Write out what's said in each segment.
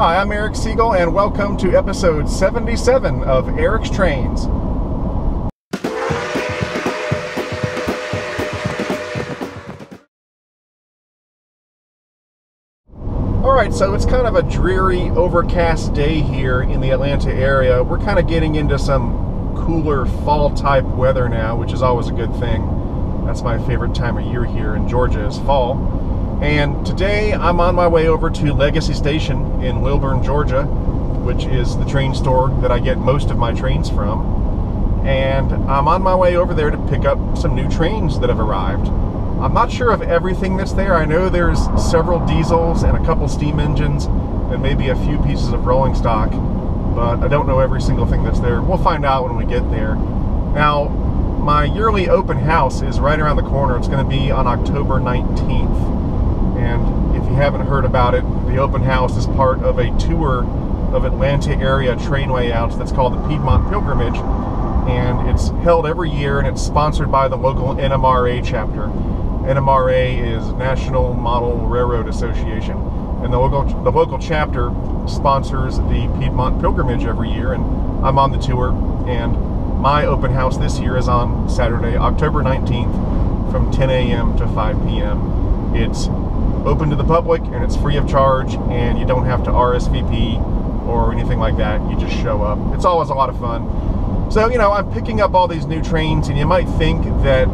Hi, I'm Eric Siegel, and welcome to episode 77 of Eric's Trains. Alright, so it's kind of a dreary, overcast day here in the Atlanta area. We're kind of getting into some cooler fall-type weather now, which is always a good thing. That's my favorite time of year here in Georgia is fall. And today I'm on my way over to Legacy Station in Lilburn, Georgia, which is the train store that I get most of my trains from. And I'm on my way over there to pick up some new trains that have arrived. I'm not sure of everything that's there. I know there's several diesels and a couple steam engines and maybe a few pieces of rolling stock, but I don't know every single thing that's there. We'll find out when we get there. Now, my yearly open house is right around the corner. It's going to be on October 19th. And if you haven't heard about it, the open house is part of a tour of Atlanta area train layouts that's called the Piedmont Pilgrimage. And it's held every year, and it's sponsored by the local NMRA chapter. NMRA is National Model Railroad Association, and the local chapter sponsors the Piedmont Pilgrimage every year, and I'm on the tour, and my open house this year is on Saturday, October 19th from 10 a.m. to 5 p.m. It's open to the public, and it's free of charge, and you don't have to RSVP or anything like that. You just show up. It's always a lot of fun. So, you know, I'm picking up all these new trains, and you might think that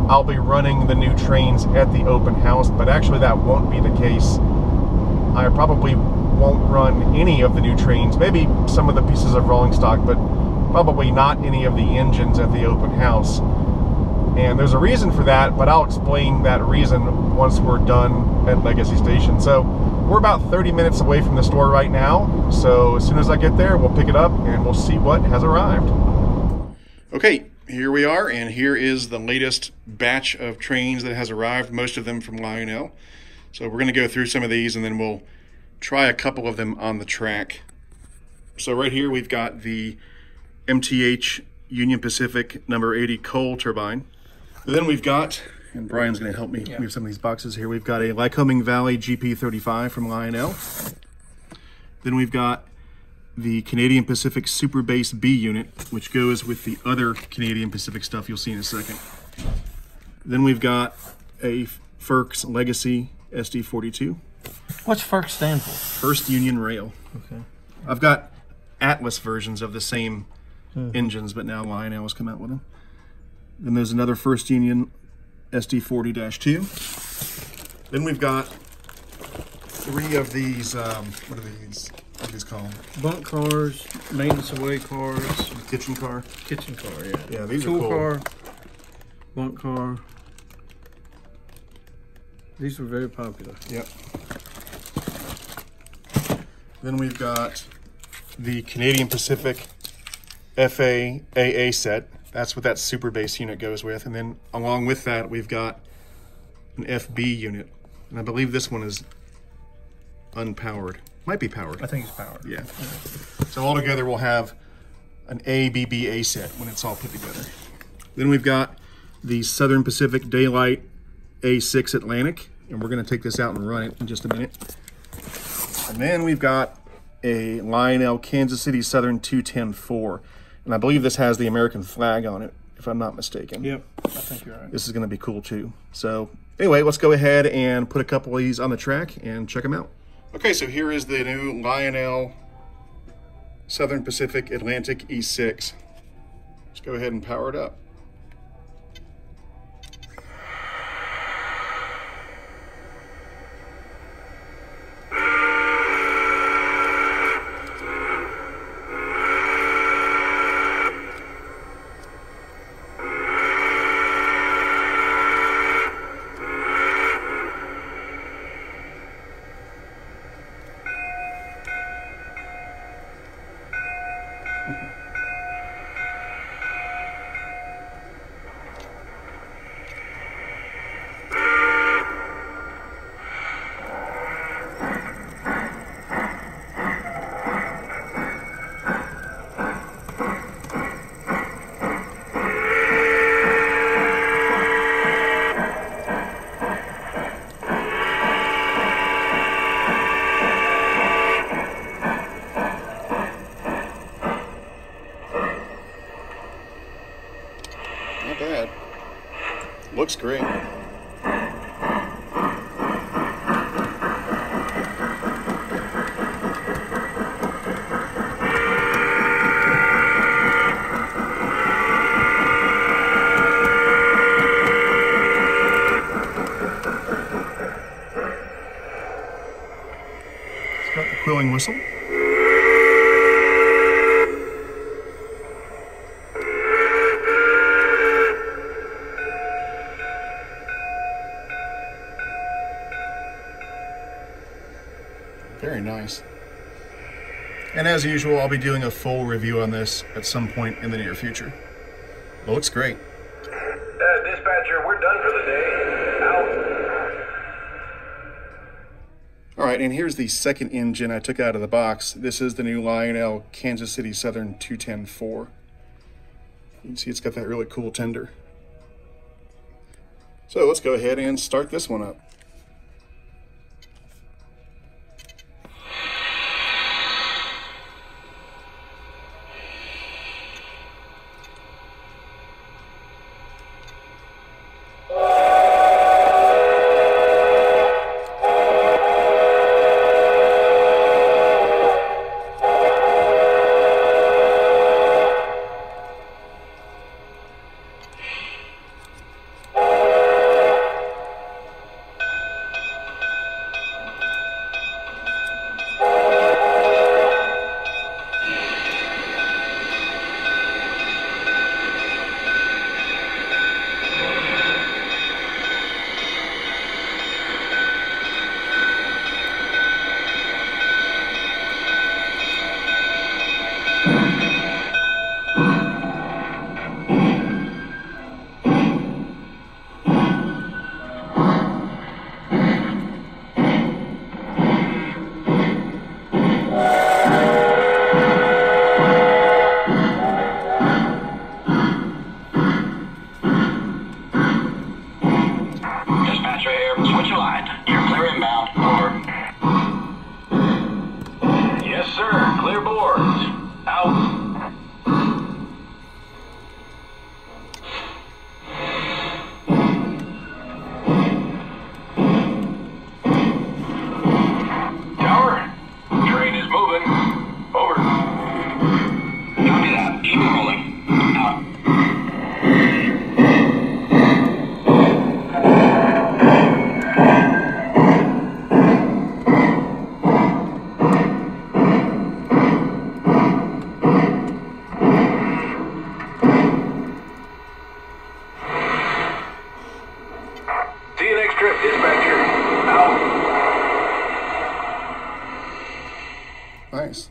I'll be running the new trains at the open house, but actually that won't be the case. I probably won't run any of the new trains, maybe some of the pieces of rolling stock, but probably not any of the engines at the open house. And there's a reason for that, but I'll explain that reason once we're done at Legacy Station. So we're about 30 minutes away from the store right now, so as soon as I get there, we'll pick it up and we'll see what has arrived. Okay, here we are, and here is the latest batch of trains that has arrived, most of them from Lionel. So we're going to go through some of these, and then we'll try a couple of them on the track. So right here we've got the MTH Union Pacific number 80 coal turbine. Then we've got, and Brian's going to help me move some of these boxes here, we've got a Lycoming Valley GP35 from Lionel. Then we've got the Canadian Pacific Super Base B unit, which goes with the other Canadian Pacific stuff you'll see in a second. Then we've got a FERC's Legacy SD42. What's FERC stand for? First Union Rail. Okay. I've got Atlas versions of the same engines, but now Lionel has come out with them. Then there's another First Union SD40-2. Then we've got three of these, what are these? What are these called? Bunk cars, maintenance away cars. Kitchen car? Kitchen car, yeah. Yeah, these Tool are cool. car, bunk car. These were very popular. Yep. Then we've got the Canadian Pacific FA-AA set. That's what that Super Base unit goes with. And then along with that, we've got an FB unit. And I believe this one is unpowered. Might be powered. I think it's powered. Yeah. So all together we'll have an ABBA set when it's all put together. Then we've got the Southern Pacific Daylight A6 Atlantic, and we're going to take this out and run it in just a minute. And then we've got a Lionel Kansas City Southern 210-4, and I believe this has the American flag on it, if I'm not mistaken. Yep, I think you're right. This is going to be cool too. So anyway, let's go ahead and put a couple of these on the track and check them out. Okay, so here is the new Lionel Southern Pacific Atlantic E6. Let's go ahead and power it up. looks great. Got the quilling whistle. Very nice. And as usual, I'll be doing a full review on this at some point in the near future. It looks great. Dispatcher, we're done for the day. Out. All right, and here's the second engine I took out of the box. This is the new Lionel Kansas City Southern 210-4. You can see it's got that really cool tender. So let's go ahead and start this one up. Nice.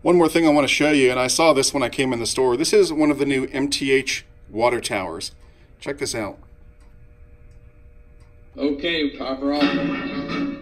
One more thing I want to show you, and I saw this when I came in the store. This is one of the new MTH water towers. Check this out. Okay, power off.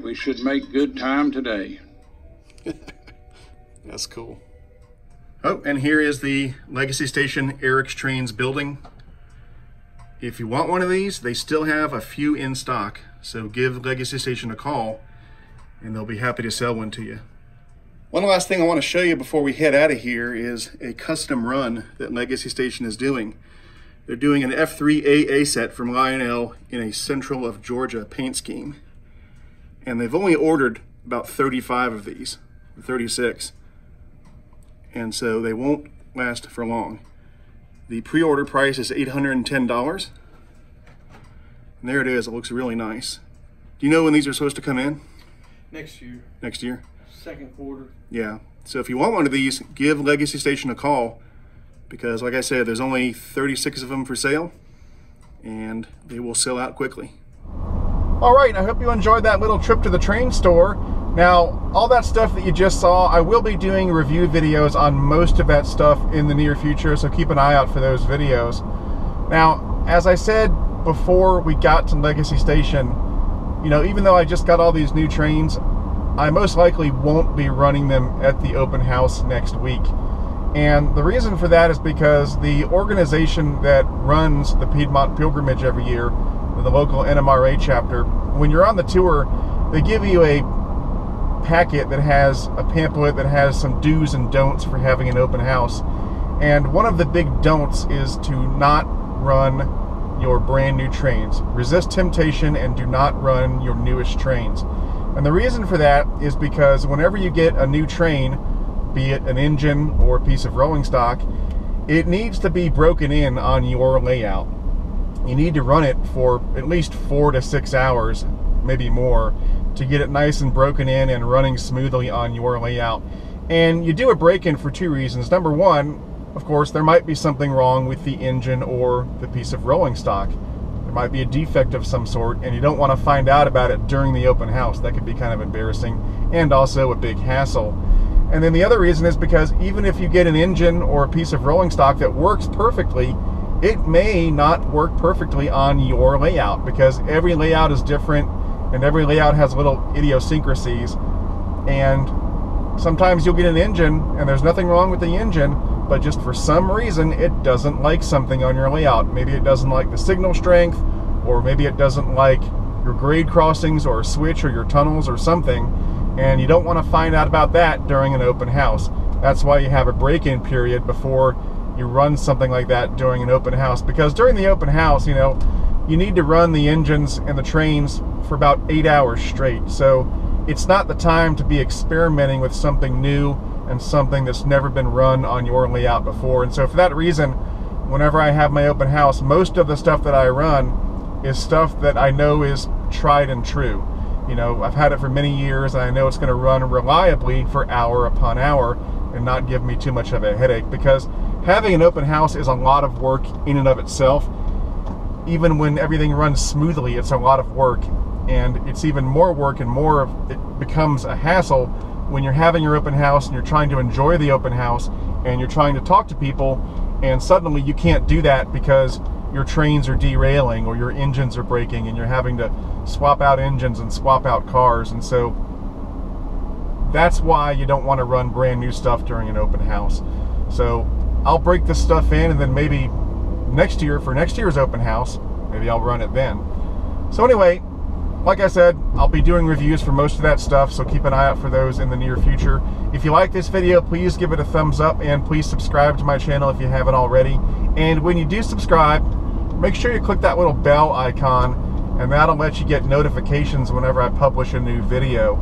We should make good time today. That's cool. Oh, and here is the Legacy Station Eric's Trains building. If you want one of these, they still have a few in stock, so give Legacy Station a call and they'll be happy to sell one to you. One last thing I want to show you before we head out of here is a custom run that Legacy Station is doing. They're doing an F3AA set from Lionel in a Central of Georgia paint scheme. And they've only ordered about 35 of these, 36. And so they won't last for long. The pre-order price is $810. And there it is, it looks really nice. Do you know when these are supposed to come in? Next year. Next year? Second quarter. Yeah, so if you want one of these, give Legacy Station a call, because like I said, there's only 36 of them for sale, and they will sell out quickly. All right, I hope you enjoyed that little trip to the train store. Now, all that stuff that you just saw, I will be doing review videos on most of that stuff in the near future, so keep an eye out for those videos. Now, as I said before we got to Legacy Station, you know, even though I just got all these new trains, I most likely won't be running them at the open house next week. And the reason for that is because the organization that runs the Piedmont Pilgrimage every year, the local NMRA chapter, when you're on the tour, they give you a packet that has a pamphlet that has some do's and don'ts for having an open house. And one of the big don'ts is to not run your brand new trains. Resist temptation and do not run your newest trains. And the reason for that is because whenever you get a new train, be it an engine or a piece of rolling stock, it needs to be broken in on your layout. You need to run it for at least 4 to 6 hours, maybe more, to get it nice and broken in and running smoothly on your layout. And you do a break-in for 2 reasons. Number one, of course, there might be something wrong with the engine or the piece of rolling stock. There might be a defect of some sort, and you don't want to find out about it during the open house. That could be kind of embarrassing and also a big hassle. And then the other reason is because even if you get an engine or a piece of rolling stock that works perfectly, it may not work perfectly on your layout, because every layout is different and every layout has little idiosyncrasies. And sometimes you'll get an engine and there's nothing wrong with the engine, but just for some reason it doesn't like something on your layout. Maybe it doesn't like the signal strength, or maybe it doesn't like your grade crossings or a switch or your tunnels or something, and you don't want to find out about that during an open house. That's why you have a break-in period before you run something like that during an open house, because during the open house, you know, you need to run the engines and the trains for about 8 hours straight. So it's not the time to be experimenting with something new and something that's never been run on your layout before. And so for that reason, whenever I have my open house, most of the stuff that I run is stuff that I know is tried and true. You know, I've had it for many years and I know it's going to run reliably for hour upon hour and not give me too much of a headache, because having an open house is a lot of work in and of itself. Even when everything runs smoothly, it's a lot of work, and it's even more work and more of it becomes a hassle when you're having your open house and you're trying to enjoy the open house and you're trying to talk to people, and suddenly you can't do that because your trains are derailing or your engines are breaking and you're having to swap out engines and swap out cars. And so that's why you don't want to run brand new stuff during an open house. So I'll break this stuff in, and then maybe next year, for next year's open house, maybe I'll run it then. So anyway, like I said, I'll be doing reviews for most of that stuff, so keep an eye out for those in the near future. If you like this video, please give it a thumbs up, and please subscribe to my channel if you haven't already. And when you do subscribe, make sure you click that little bell icon, and that'll let you get notifications whenever I publish a new video.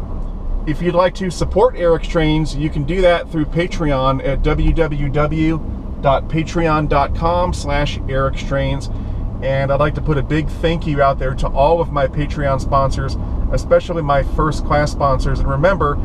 If you'd like to support Eric's Trains, you can do that through Patreon at www.patreon.com/ericstrains. And I'd like to put a big thank you out there to all of my Patreon sponsors, especially my first class sponsors. And remember,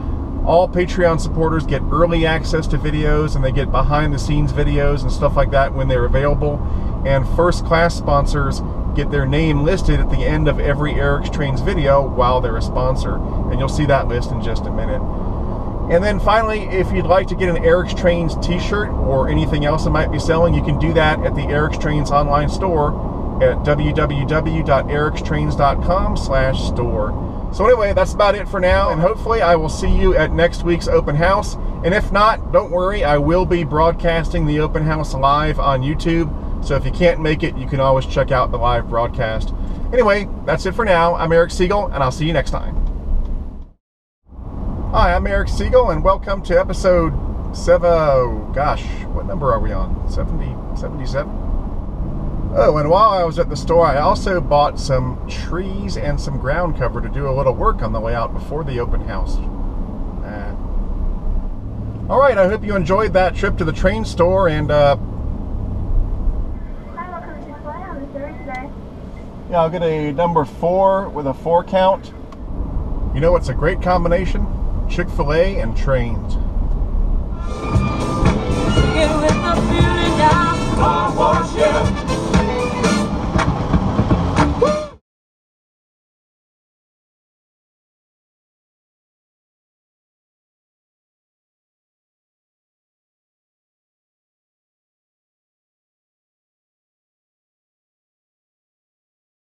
all Patreon supporters get early access to videos, and they get behind the scenes videos and stuff like that when they're available. And first class sponsors get their name listed at the end of every Eric's Trains video while they're a sponsor. And you'll see that list in just a minute. And then finally, if you'd like to get an Eric's Trains t-shirt or anything else I might be selling, you can do that at the Eric's Trains online store at www.ericstrains.com/store. So anyway, that's about it for now, and hopefully I will see you at next week's open house. And if not, don't worry, I will be broadcasting the open house live on YouTube. So if you can't make it, you can always check out the live broadcast. Anyway, that's it for now. I'm Eric Siegel, and I'll see you next time. Hi, I'm Eric Siegel, and welcome to episode 7, gosh, what number are we on? 77? Oh, and while I was at the store, I also bought some trees and some ground cover to do a little work on the layout before the open house. All right, I hope you enjoyed that trip to the train store, and yeah, I'll get a number 4 with a 4 count. You know what's a great combination? Chick-fil-A and trains. Get with the feeling now.